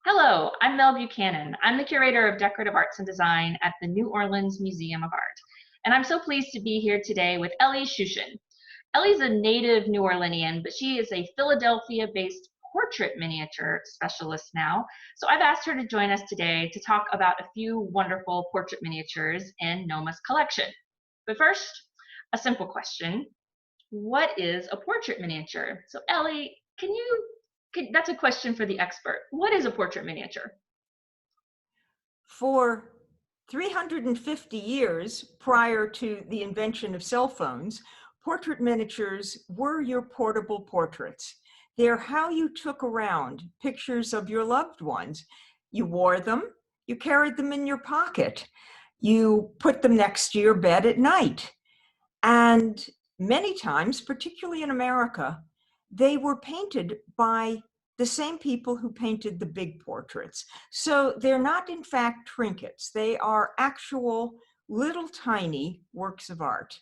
Hello, I'm Mel Buchanan. I'm the curator of decorative arts and design at the New Orleans Museum of Art. And I'm so pleased to be here today with Elle Shushan. Ellie's a native New Orleanian, but she is a Philadelphia-based portrait miniature specialist now. So I've asked her to join us today to talk about a few wonderful portrait miniatures in NOMA's collection. But first, a simple question. What is a portrait miniature? So Ellie, that's a question for the expert. What is a portrait miniature? For 350 years prior to the invention of cell phones, portrait miniatures were your portable portraits. They're how you took around pictures of your loved ones. You wore them, you carried them in your pocket, you put them next to your bed at night. And many times, particularly in America, they were painted by the same people who painted the big portraits. So they're not, in fact, trinkets. They are actual little tiny works of art.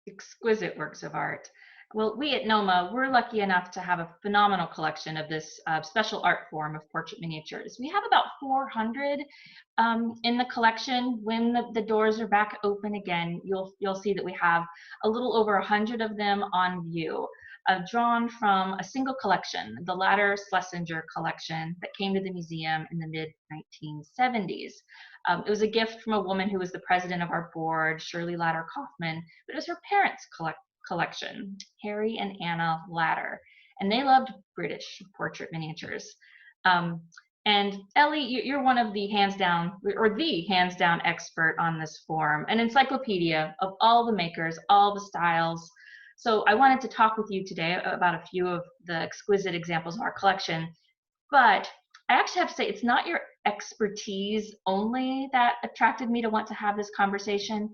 Exquisite works of art. Well, we at NOMA, we're lucky enough to have a phenomenal collection of this special art form of portrait miniatures. We have about 400 in the collection. When the doors are back open again, you'll see that we have a little over 100 of them on view, drawn from a single collection, the Latter-Schlesinger collection that came to the museum in the mid-1970s. It was a gift from a woman who was the president of our board, Shirley Latter Kaufman, but it was her parents' collection, Harry and Anna Latter, and they loved British portrait miniatures. And Ellie, you're one of the hands down expert on this form, an encyclopedia of all the makers, all the styles. So I wanted to talk with you today about a few of the exquisite examples of our collection, but I actually have to say it's not your expertise only that attracted me to want to have this conversation.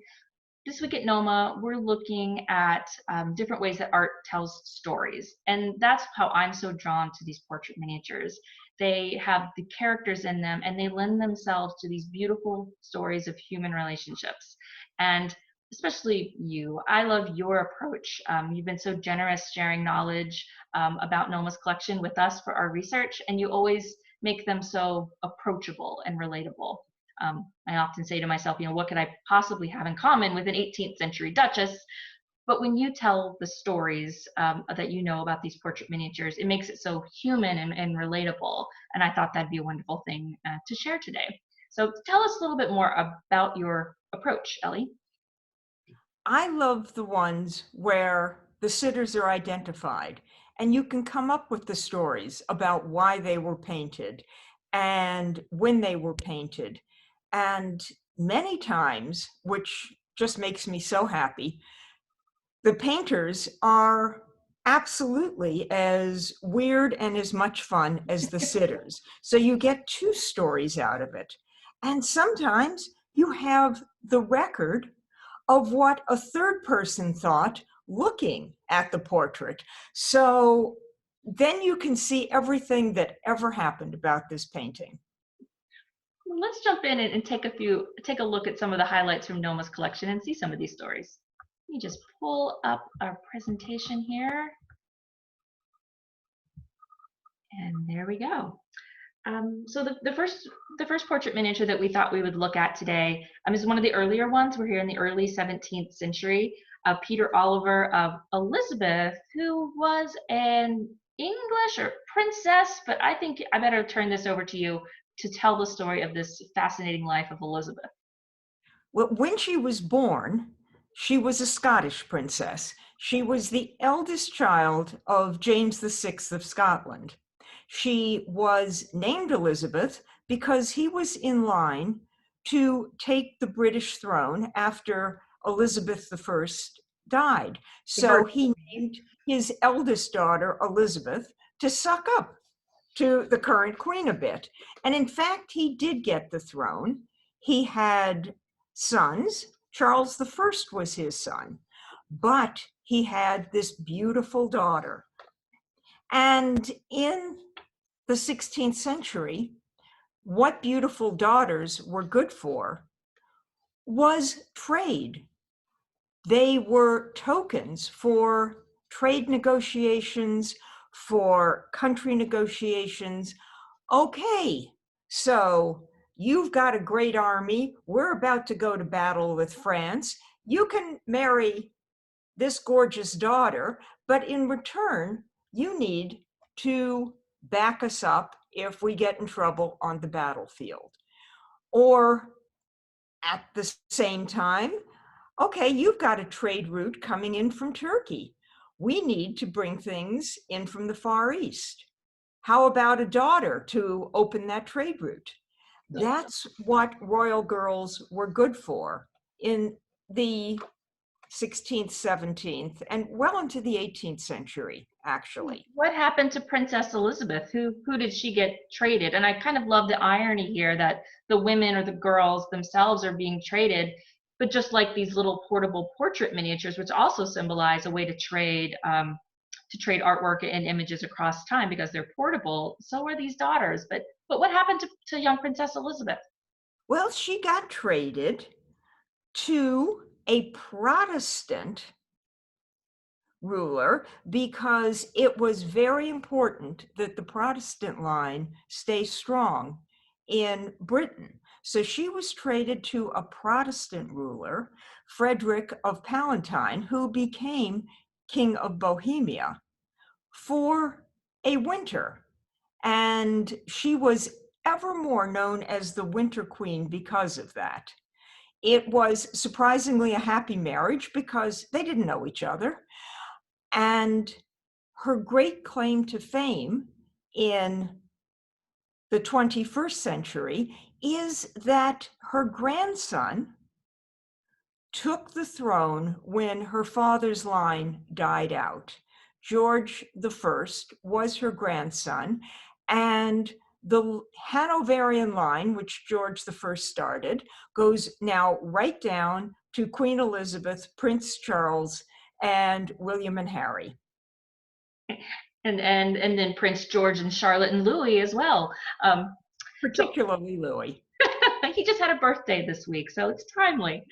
This week at NOMA, we're looking at different ways that art tells stories. And that's how I'm so drawn to these portrait miniatures. They have the characters in them and they lend themselves to these beautiful stories of human relationships. And especially you, I love your approach. You've been so generous sharing knowledge about NOMA's collection with us for our research, and you always make them so approachable and relatable. I often say to myself, what could I possibly have in common with an 18th century duchess? But when you tell the stories that you know about these portrait miniatures, it makes it so human and relatable. And I thought that'd be a wonderful thing to share today. So tell us a little bit more about your approach, Ellie. I love the ones where the sitters are identified and you can come up with the stories about why they were painted and when they were painted. And many times, which just makes me so happy, the painters are absolutely as weird and as much fun as the sitters. So you get two stories out of it. And sometimes you have the record of what a third person thought looking at the portrait. So then you can see everything that ever happened about this painting. Let's jump in and take a look at some of the highlights from NOMA's collection and see some of these stories. Let me just pull up our presentation here. And there we go. So the first portrait miniature that we thought we would look at today is one of the earlier ones. We're here in the early 17th century of Peter Oliver of Elizabeth, who was an English or princess, but I think I better turn this over to you to tell the story of this fascinating life of Elizabeth. Well, when she was born, she was a Scottish princess. She was the eldest child of James VI of Scotland. She was named Elizabeth because he was in line to take the British throne after Elizabeth I died. So he named his eldest daughter Elizabeth to suck up to the current queen a bit. And in fact, he did get the throne. He had sons. Charles I was his son, but he had this beautiful daughter. And in the 16th century, what beautiful daughters were good for was trade. They were tokens for trade negotiations, for country negotiations. Okay, So you've got a great army. We're about to go to battle with France. You can marry this gorgeous daughter, but in return, you need to back us up if we get in trouble on the battlefield. Or at the same time, okay, you've got a trade route coming in from Turkey. We need to bring things in from the Far East. How about a daughter to open that trade route? That's what royal girls were good for in the 16th, 17th, and well into the 18th century, actually. What happened to Princess Elizabeth? Who did she get traded? And I kind of love the irony here that the women or the girls themselves are being traded, but just like these little portable portrait miniatures, which also symbolize a way to trade artwork and images across time because they're portable. So are these daughters. But what happened to young Princess Elizabeth? Well, she got traded to a Protestant ruler because it was very important that the Protestant line stay strong in Britain. So she was traded to a Protestant ruler, Frederick of Palatine, who became King of Bohemia for a winter. And she was evermore known as the Winter Queen because of that. It was surprisingly a happy marriage because they didn't know each other. And her great claim to fame in the 21st century is that her grandson took the throne when her father's line died out. George I was her grandson, and the Hanoverian line, which George I started, goes now right down to Queen Elizabeth, Prince Charles, and William and Harry. And then Prince George and Charlotte and Louis as well. So Particularly Louis. he just had a birthday this week, so it's timely.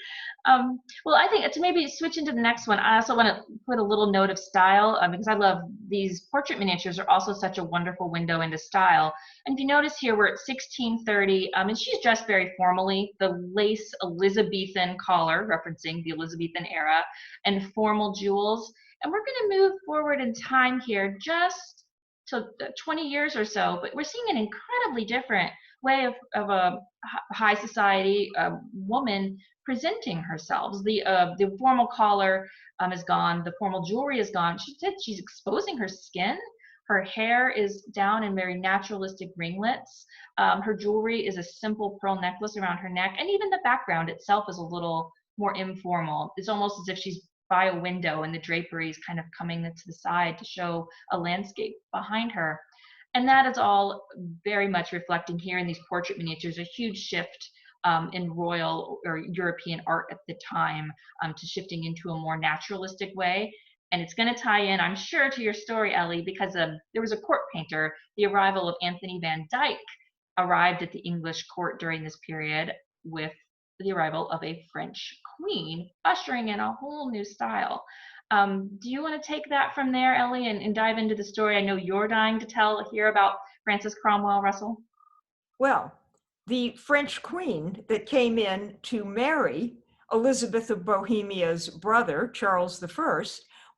Well, I think to maybe switch into the next one, I also want to put a little note of style because I love these portrait miniatures are also such a wonderful window into style. And if you notice here, we're at 1630, and she's dressed very formally, the lace Elizabethan collar, referencing the Elizabethan era, and formal jewels. And we're going to move forward in time here just to 20 years or so, but we're seeing an incredibly different way of a high society woman presenting herself. The formal collar is gone. The formal jewelry is gone. She said she's exposing her skin. Her hair is down in very naturalistic ringlets. Her jewelry is a simple pearl necklace around her neck, and even the background itself is a little more informal. It's almost as if she's by a window and the drapery is kind of coming to the side to show a landscape behind her. And that is all very much reflecting here in these portrait miniatures, a huge shift in royal or European art at the time to shifting into a more naturalistic way. And it's going to tie in, I'm sure, to your story, Ellie, because there was a court painter. The arrival of Anthony van Dyck arrived at the English court during this period with the arrival of a French queen, ushering in a whole new style. Do you want to take that from there, Ellie, and dive into the story? I know you're dying to hear about Frances Cromwell, Russell. Well, the French queen that came in to marry Elizabeth of Bohemia's brother, Charles I,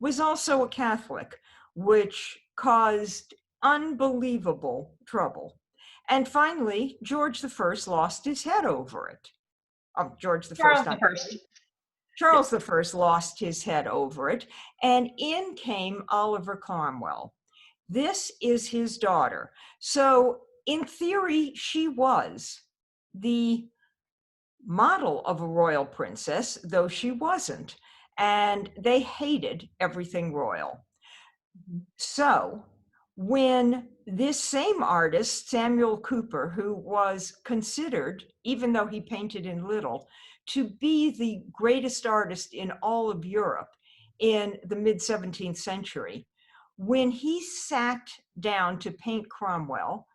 was also a Catholic, which caused unbelievable trouble. And finally, George I lost his head over it. George I, Charles not I. Charles I lost his head over it, and in came Oliver Cromwell. This is his daughter. So in theory, she was the model of a royal princess, though she wasn't. And they hated everything royal. So when this same artist, Samuel Cooper, who was considered, even though he painted in little, to be the greatest artist in all of Europe in the mid-17th century, when he sat down to paint Cromwell,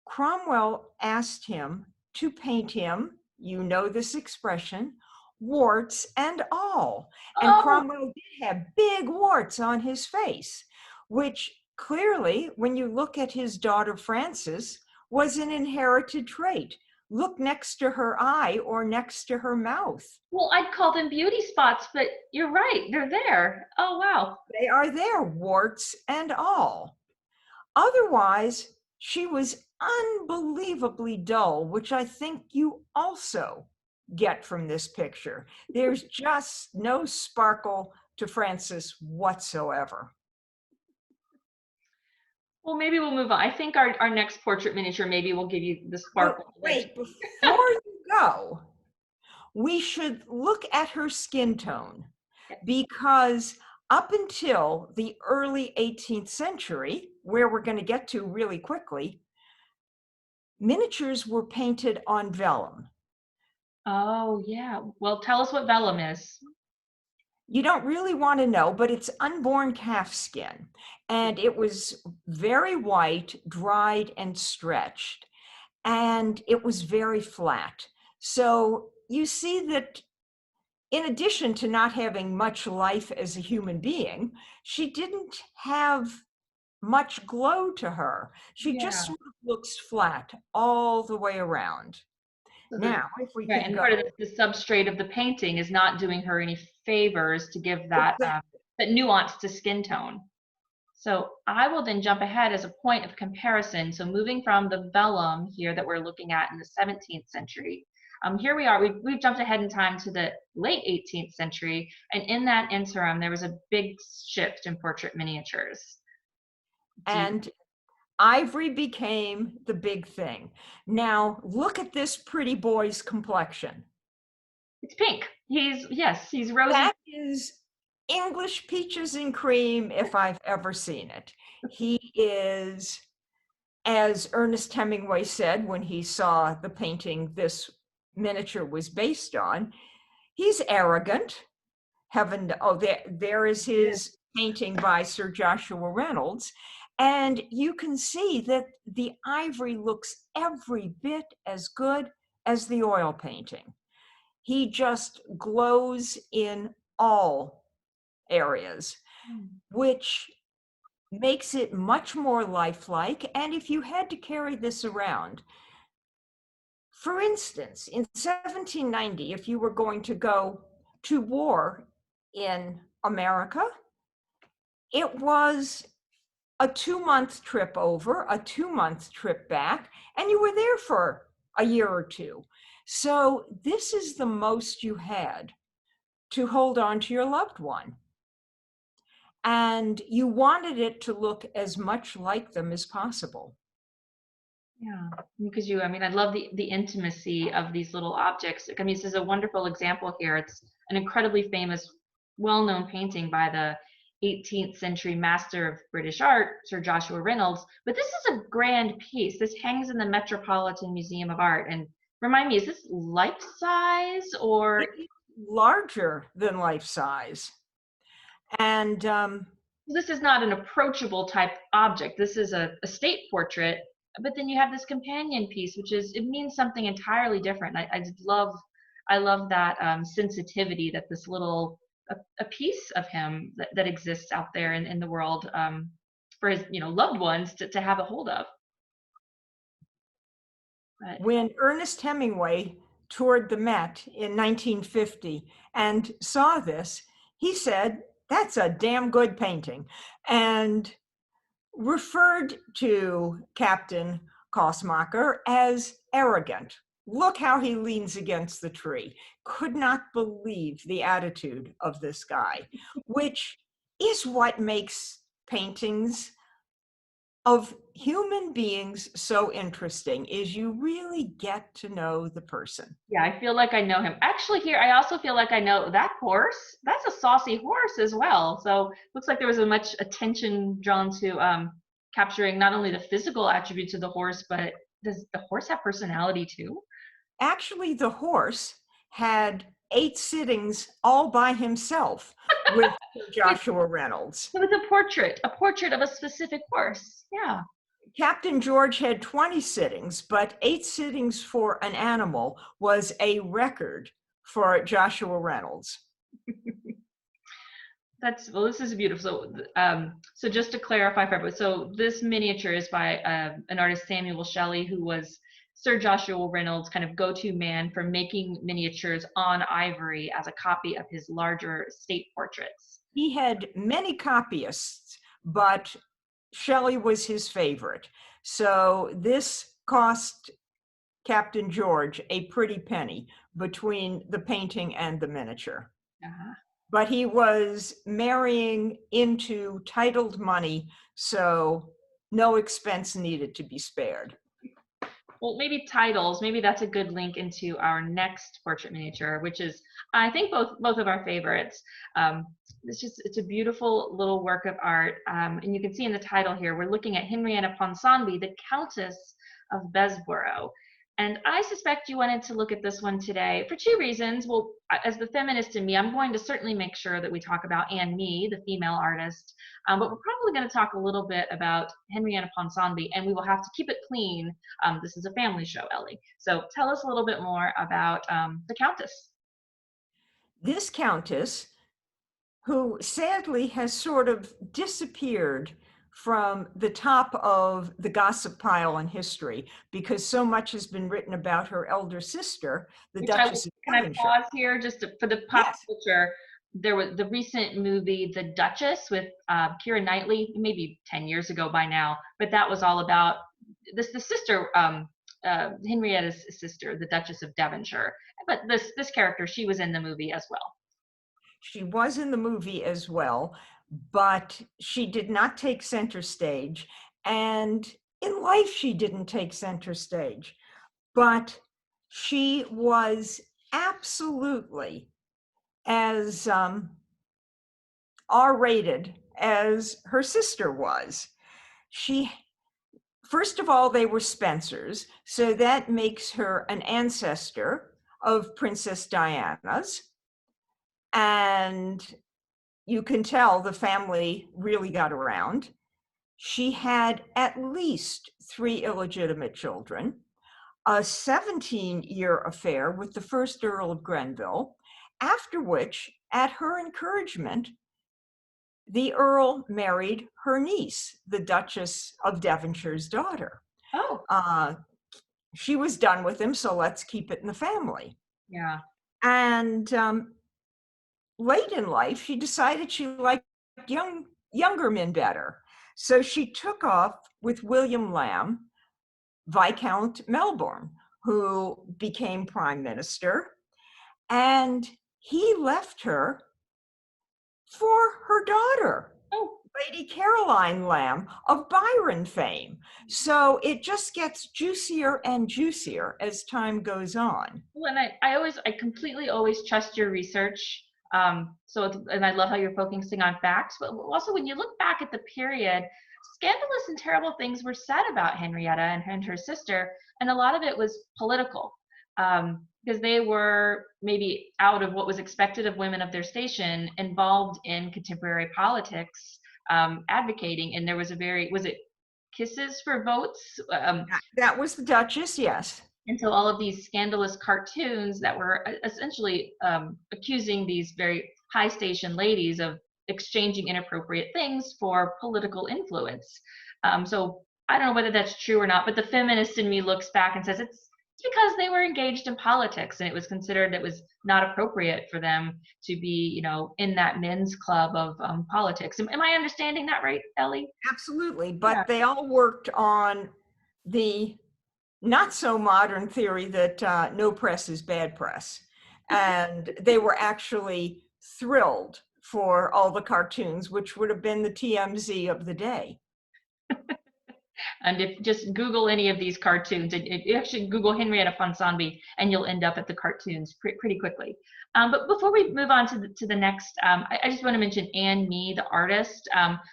Cromwell asked him to paint him, you know this expression, warts and all. And Cromwell did have big warts on his face, which clearly, when you look at his daughter Frances, was an inherited trait. Look next to her eye or next to her mouth. Well, I'd call them beauty spots, but you're right, they're there. Oh, wow. They are there, warts and all. Otherwise, she was unbelievably dull, which I think you also get from this picture. There's just no sparkle to Frances whatsoever. Well, maybe we'll move on. I think our next portrait miniature maybe will give you the sparkle. Wait, before you go, we should look at her skin tone, because up until the early 18th century, where we're going to get to really quickly, miniatures were painted on vellum. Oh, yeah. Well, tell us what vellum is. You don't really want to know, but it's unborn calf skin. And it was very white, dried and stretched. And it was very flat. So you see that in addition to not having much life as a human being, she didn't have much glow to her. She just sort of looks flat all the way around. So now, if we right, could and go. part of the substrate of the painting is not doing her any favors to give that that nuance to skin tone. So I will then jump ahead as a point of comparison. So moving from the vellum here that we're looking at in the 17th century, here we are, we've jumped ahead in time to the late 18th century. And in that interim, there was a big shift in portrait miniatures. And ivory became the big thing. Now, look at this pretty boy's complexion. It's pink. He's rosy. That is English peaches and cream if I've ever seen it. He is, as Ernest Hemingway said when he saw the painting this miniature was based on, he's arrogant. There is his painting by Sir Joshua Reynolds. And you can see that the ivory looks every bit as good as the oil painting. He just glows in all areas, which makes it much more lifelike. And if you had to carry this around, for instance, in 1790, if you were going to go to war in America, it was a 2-month trip over, a 2-month trip back, and you were there for a year or two. So this is the most you had to hold on to your loved one. And you wanted it to look as much like them as possible. Yeah, because I love the intimacy of these little objects. I mean, this is a wonderful example here. It's an incredibly famous, well-known painting by the 18th century master of British art, Sir Joshua Reynolds. But this is a grand piece. This hangs in the Metropolitan Museum of Art. And remind me, is this life size or? Larger than life size. And this is not an approachable type object. This is a state portrait. But then you have this companion piece, it means something entirely different. I love that sensitivity that this little a piece of him that exists out there in the world for his loved ones to have a hold of. But when Ernest Hemingway toured the Met in 1950 and saw this, he said, "That's a damn good painting," and referred to Captain Kosmacher as arrogant. Look how he leans against the tree. Could not believe the attitude of this guy, which is what makes paintings of human beings so interesting, is you really get to know the person. Yeah, I feel like I know him. Actually, here, I also feel like I know that horse. That's a saucy horse as well. So looks like there was much attention drawn to capturing not only the physical attributes of the horse, but does the horse have personality too? Actually, the horse had 8 sittings all by himself with Joshua Reynolds. It was a portrait of a specific horse. Yeah. Captain George had 20 sittings, but 8 sittings for an animal was a record for Joshua Reynolds. Well, this is beautiful. So just to clarify for everyone, so this miniature is by an artist, Samuel Shelley, who was Sir Joshua Reynolds' kind of go-to man for making miniatures on ivory as a copy of his larger state portraits. He had many copyists, but Shelley was his favorite. So this cost Captain George a pretty penny between the painting and the miniature. Uh-huh. But he was marrying into titled money, so no expense needed to be spared. Well, maybe titles, maybe that's a good link into our next portrait miniature, which is, I think, both of our favorites. It's a beautiful little work of art. And you can see in the title here, we're looking at Henrietta Ponsonby, the Countess of Besborough. And I suspect you wanted to look at this one today for two reasons. Well, as the feminist in me, I'm going to certainly make sure that we talk about Anne Mee, the female artist. But we're probably going to talk a little bit about Henrietta Ponsonby, and we will have to keep it clean. This is a family show, Ellie. So tell us a little bit more about the Countess. This Countess, who sadly has sort of disappeared from the top of the gossip pile in history because so much has been written about her elder sister, the Duchess of Devonshire. Can I pause here just for the pop Yes. culture? There was the recent movie, The Duchess, with Keira Knightley, maybe 10 years ago by now, but that was all about the sister, Henrietta's sister, the Duchess of Devonshire. But this character, she was in the movie as well. She was in the movie as well, but she did not take center stage. And in life, she didn't take center stage. But she was absolutely as R-rated as her sister was. First of all, they were Spencers, so that makes her an ancestor of Princess Diana's. And you can tell the family really got around. She had at least 3 illegitimate children, a 17-year affair with the first Earl of Grenville, after which, at her encouragement, the Earl married her niece, the Duchess of Devonshire's daughter. Oh. She was done with him, so let's keep it in the family. Yeah. And late in life, she decided she liked younger men better. So she took off with William Lamb, Viscount Melbourne, who became prime minister, and he left her for her daughter, Lady Caroline Lamb of Byron fame. So it just gets juicier and juicier as time goes on. Well, and I completely always trust your research. And I love how you're focusing on facts, but also when you look back at the period, scandalous and terrible things were said about Henrietta and her sister, and a lot of it was political, because they were maybe out of what was expected of women of their station, involved in contemporary politics, advocating, and there was was it Kisses for Votes? That was the Duchess, yes. And so all of these scandalous cartoons that were essentially accusing these very high station ladies of exchanging inappropriate things for political influence. So I don't know whether that's true or not, but the feminist in me looks back and says it's because they were engaged in politics, and it was considered that it was not appropriate for them to be, in that men's club of politics. Am I understanding that right, Ellie? Absolutely, but They all worked on the not so modern theory that no press is bad press. And they were actually thrilled for all the cartoons, which would have been the TMZ of the day. And if just Google any of these cartoons, you actually Google Henrietta Ponsonby, and you'll end up at the cartoons pretty quickly. But before we move on to the next, I just want to mention Anne Mee, the artist.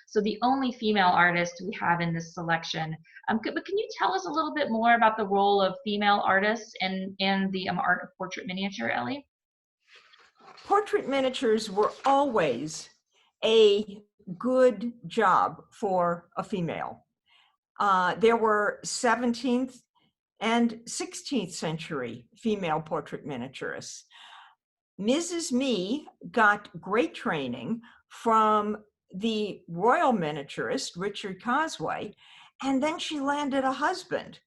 So the only female artist we have in this selection. But can you tell us a little bit more about the role of female artists in the art of portrait miniature, Ellie? Portrait miniatures were always a good job for a female. There were 17th and 16th century female portrait miniaturists. Mrs. Mee got great training from the royal miniaturist, Richard Causeway, and then she landed a husband,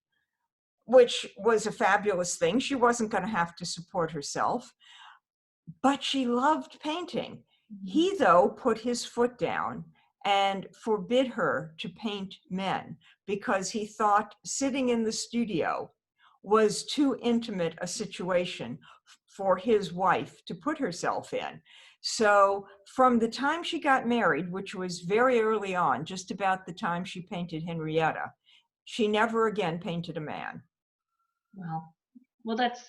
which was a fabulous thing. She wasn't going to have to support herself, but she loved painting. He, though, put his foot down and forbid her to paint men because he thought sitting in the studio was too intimate a situation for his wife to put herself in. So from the time she got married, which was very early on, just about the time she painted Henrietta, she never again painted a man. Well, that's,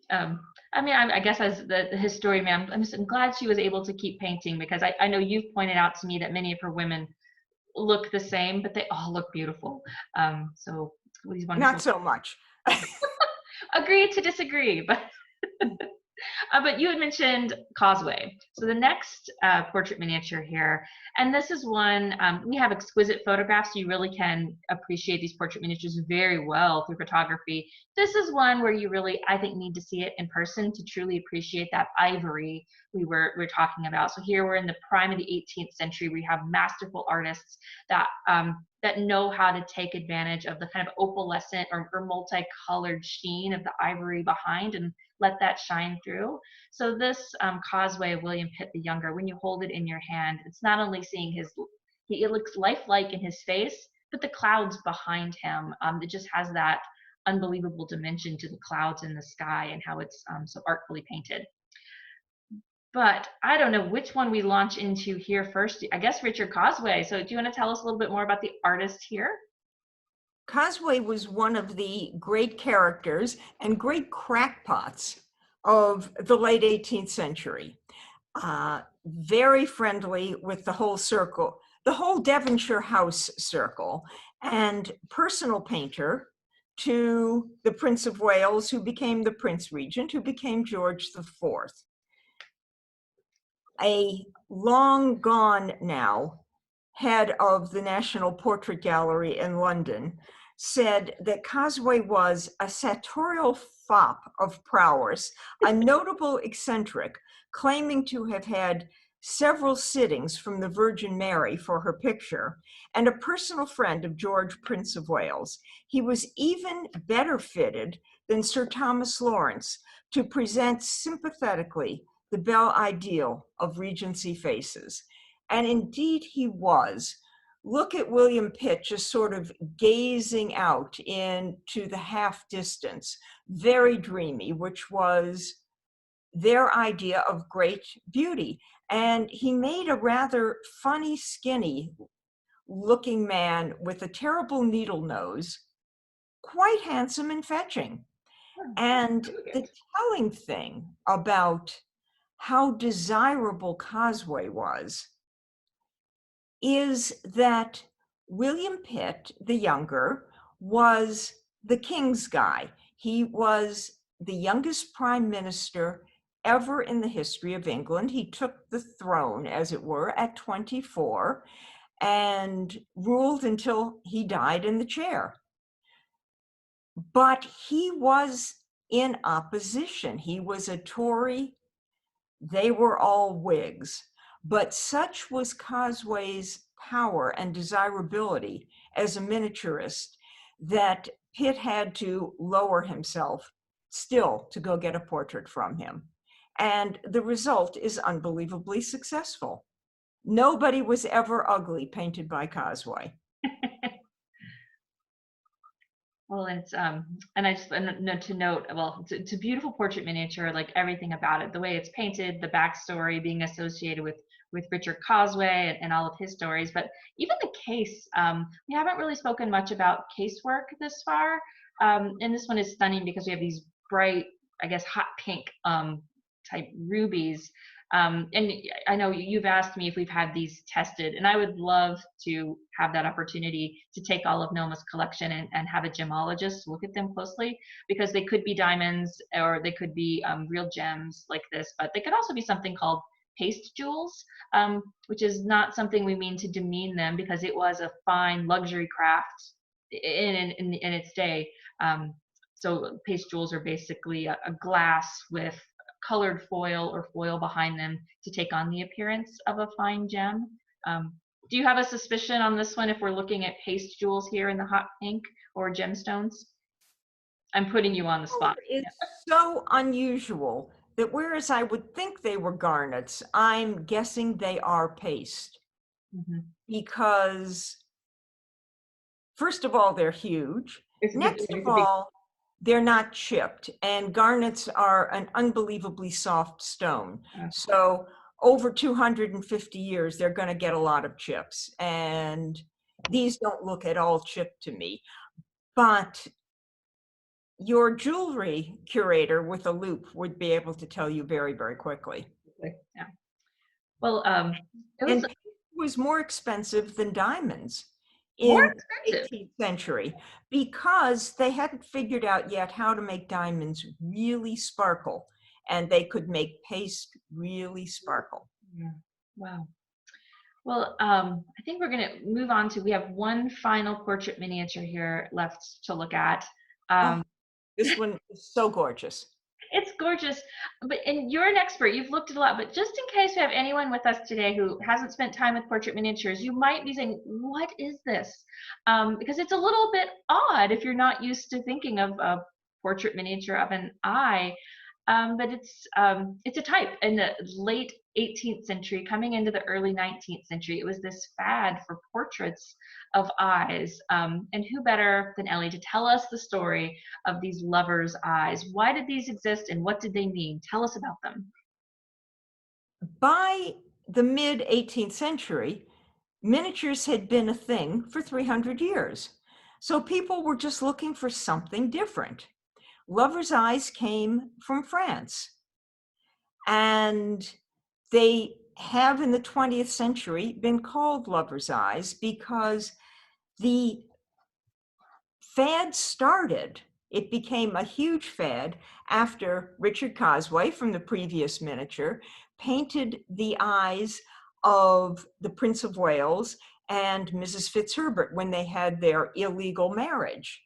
I mean, I guess as the historian, I'm glad she was able to keep painting, because I know you've pointed out to me that many of her women look the same, but they all look beautiful. So these wonderful. Not so much. Agree to disagree, but but you had mentioned Causeway. So the next portrait miniature here, and this is one, we have exquisite photographs, so you really can appreciate these portrait miniatures very well through photography. This is one where you really, I think, need to see it in person to truly appreciate that ivory we're talking about. So here we're in the prime of the 18th century. We have masterful artists that that know how to take advantage of the kind of opalescent or multicolored sheen of the ivory behind and let that shine through. So this Causeway of William Pitt the Younger, when you hold it in your hand, it's not only seeing it looks lifelike in his face, but the clouds behind him, it just has that unbelievable dimension to the clouds in the sky and how it's so artfully painted. But I don't know which one we launch into here first. I guess Richard Causeway. So do you want to tell us a little bit more about the artist here? Causeway was one of the great characters and great crackpots of the late 18th century. Very friendly with the whole circle, the whole Devonshire house circle, and personal painter to the Prince of Wales, who became the Prince Regent, who became George IV. A long gone now head of the National Portrait Gallery in London said that Causeway was a sartorial fop of prowess, a notable eccentric, claiming to have had several sittings from the Virgin Mary for her picture, and a personal friend of George, Prince of Wales. He was even better fitted than Sir Thomas Lawrence to present sympathetically the belle ideal of Regency faces. And indeed he was. Look at William Pitt just sort of gazing out into the half distance, very dreamy, which was their idea of great beauty. And he made a rather funny, skinny looking man with a terrible needle nose, quite handsome and fetching. And the telling thing about how desirable Causeway was is that William Pitt the Younger was the king's guy. He was the youngest prime minister ever in the history of England. He took the throne, as it were, at 24 and ruled until he died in the chair. But he was in opposition. He was a Tory. They were all Whigs. But such was Causeway's power and desirability as a miniaturist that Pitt had to lower himself still to go get a portrait from him. And the result is unbelievably successful. Nobody was ever ugly painted by Causeway. Well, it's and I just know to note, well, it's a beautiful portrait miniature, like everything about it, the way it's painted, the backstory being associated with Richard Causeway and all of his stories, but even the case, we haven't really spoken much about casework this far, and this one is stunning because we have these bright, I guess, hot pink type rubies. And I know you've asked me if we've had these tested, and I would love to have that opportunity to take all of NOMA's collection and have a gemologist look at them closely, because they could be diamonds or they could be real gems like this, but they could also be something called paste jewels, which is not something we mean to demean them, because it was a fine luxury craft in its day. So paste jewels are basically a glass with colored foil or foil behind them to take on the appearance of a fine gem. Do you have a suspicion on this one if we're looking at paste jewels here in the hot pink or gemstones? I'm putting you on the spot. It's so unusual that whereas I would think they were garnets, I'm guessing they are paste. Mm-hmm. Because first of all, they're huge. It's Next big, of all, they're not chipped, and garnets are an unbelievably soft stone. So over 250 years, they're going to get a lot of chips, and these don't look at all chipped to me. But your jewelry curator with a loop would be able to tell you very, very quickly. Yeah. Well, it was more expensive than diamonds more in the expensive 18th century because they hadn't figured out yet how to make diamonds really sparkle, and they could make paste really sparkle. Yeah. Wow. Well, I think we're going to move on to, we have one final portrait miniature here left to look at. This one is so gorgeous. It's gorgeous, and you're an expert, you've looked at a lot, but just in case we have anyone with us today who hasn't spent time with portrait miniatures, you might be saying, what is this? Because it's a little bit odd if you're not used to thinking of a portrait miniature of an eye. But it's a type in the late 18th century, coming into the early 19th century. It was this fad for portraits of eyes. And who better than Ellie to tell us the story of these lovers' eyes? Why did these exist and what did they mean? Tell us about them. By the mid 18th century, miniatures had been a thing for 300 years. So people were just looking for something different. Lover's eyes came from France, and they have in the 20th century been called lover's eyes because the fad started. It became a huge fad after Richard Causeway from the previous miniature painted the eyes of the Prince of Wales and Mrs. Fitzherbert when they had their illegal marriage.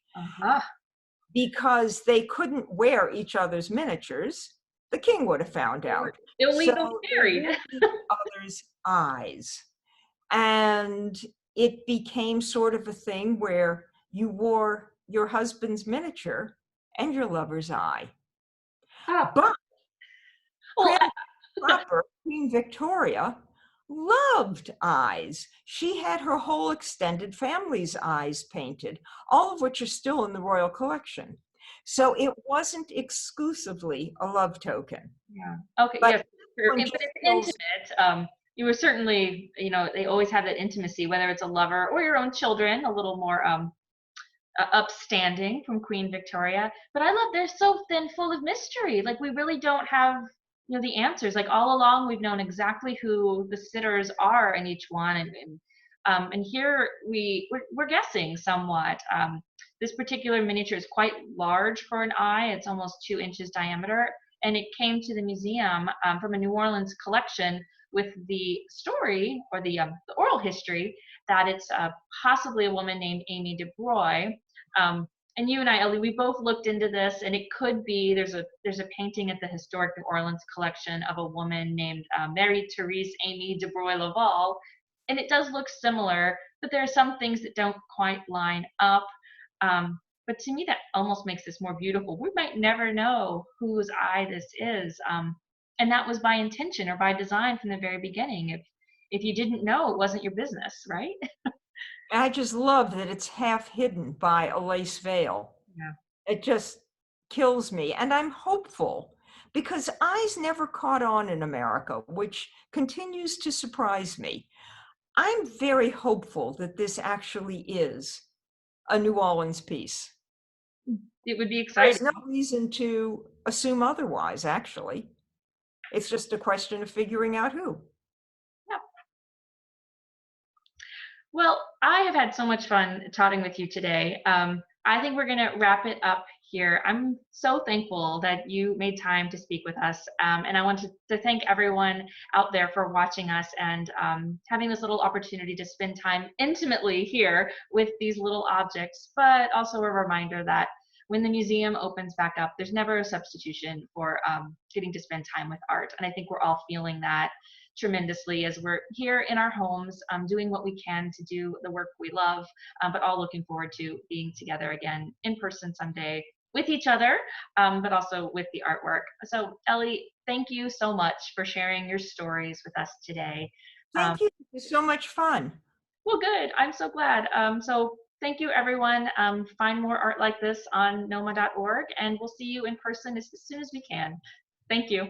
Because they couldn't wear each other's miniatures, the king would have found out. Illegal married. Each other's eyes. And it became sort of a thing where you wore your husband's miniature and your lover's eye. But Queen Victoria loved eyes. She had her whole extended family's eyes painted, all of which are still in the royal collection. So it wasn't exclusively a love token. Yeah. Okay. Yes. But it's intimate. You were certainly, they always have that intimacy, whether it's a lover or your own children, a little more upstanding from Queen Victoria. But I love, they're so thin, full of mystery. Like we really don't have the answers. Like all along we've known exactly who the sitters are in each one, and here we're guessing somewhat. This particular miniature is quite large for an eye. It's almost 2 inches diameter, and it came to the museum from a New Orleans collection with the story or the oral history that it's possibly a woman named Amy de Broye. And you and I, Ellie, we both looked into this, and it could be there's a painting at the Historic New Orleans collection of a woman named Marie Therese Amy de Broye Laval, and it does look similar, but there are some things that don't quite line up. But to me, that almost makes this more beautiful. We might never know whose eye this is, and that was by intention or by design from the very beginning. If you didn't know, it wasn't your business, right? I just love that it's half hidden by a lace veil. Yeah. It just kills me. And I'm hopeful because eyes never caught on in America, which continues to surprise me. I'm very hopeful that this actually is a New Orleans piece. It would be exciting. There's no reason to assume otherwise, actually. It's just a question of figuring out who. Yeah. Well, I have had so much fun chatting with you today. I think we're going to wrap it up here. I'm so thankful that you made time to speak with us. And I want to thank everyone out there for watching us and having this little opportunity to spend time intimately here with these little objects, but also a reminder that when the museum opens back up, there's never a substitution for getting to spend time with art. And I think we're all feeling that tremendously as we're here in our homes, doing what we can to do the work we love, but all looking forward to being together again in person someday with each other, but also with the artwork. So Ellie, thank you so much for sharing your stories with us today. Thank you. It was so much fun. Well, good. I'm so glad. So thank you, everyone. Find more art like this on noma.org, and we'll see you in person as soon as we can. Thank you.